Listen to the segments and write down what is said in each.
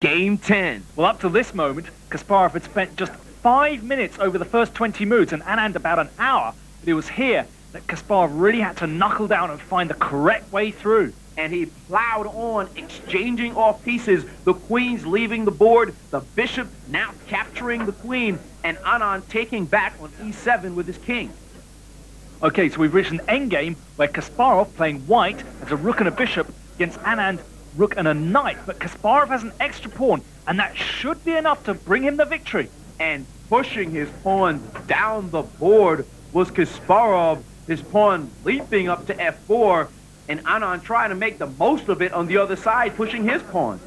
Game 10. Well, up to this moment, Kasparov had spent just 5 minutes over the first 20 moves and Anand about an hour. But it was here that Kasparov really had to knuckle down and find the correct way through. And he plowed on, exchanging off pieces. The queen's leaving the board, the bishop now capturing the queen, and Anand taking back on e7 with his king. Okay, so we've reached an endgame where Kasparov, playing white, has a rook and a bishop against Anand, rook and a knight. But Kasparov has an extra pawn, and that should be enough to bring him the victory. And pushing his pawn down the board was Kasparov, his pawn leaping up to f4, and Anand trying to make the most of it on the other side, pushing his pawn.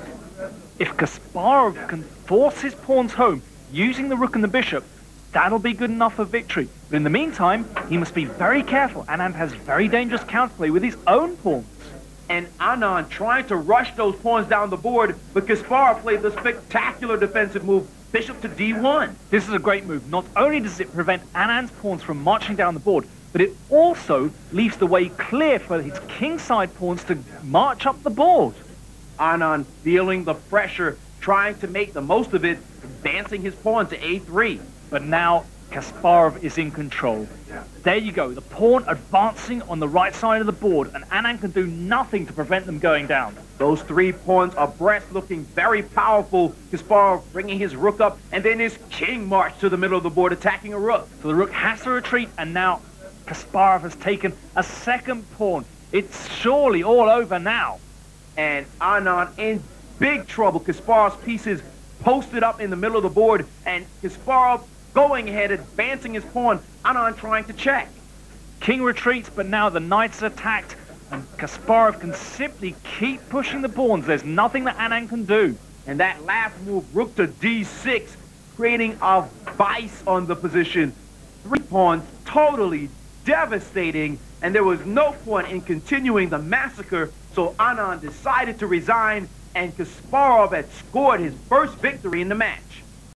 If Kasparov can force his pawns home using the rook and the bishop, that'll be good enough for victory. But in the meantime, he must be very careful. Anand has very dangerous counterplay with his own pawns. And Anand trying to rush those pawns down the board, but Kasparov played the spectacular defensive move, bishop to d1. This is a great move. Not only does it prevent Anand's pawns from marching down the board, but it also leaves the way clear for his kingside pawns to march up the board. Anand feeling the pressure, trying to make the most of it, advancing his pawn to a3. But now Kasparov is in control. There you go, the pawn advancing on the right side of the board, and Anand can do nothing to prevent them going down. Those three pawns abreast looking very powerful. Kasparov bringing his rook up, and then his king march to the middle of the board, attacking a rook. So the rook has to retreat, and now Kasparov has taken a second pawn. It's surely all over now. And Anand in big trouble. Kasparov's pieces posted up in the middle of the board, and Kasparov going ahead, advancing his pawn. Anand trying to check. King retreats, but now the knight's attacked, and Kasparov can simply keep pushing the pawns. There's nothing that Anand can do. And that last move, rook to d6, creating a vice on the position. Three pawns, totally devastating, and there was no point in continuing the massacre, so Anand decided to resign, and Kasparov had scored his first victory in the match.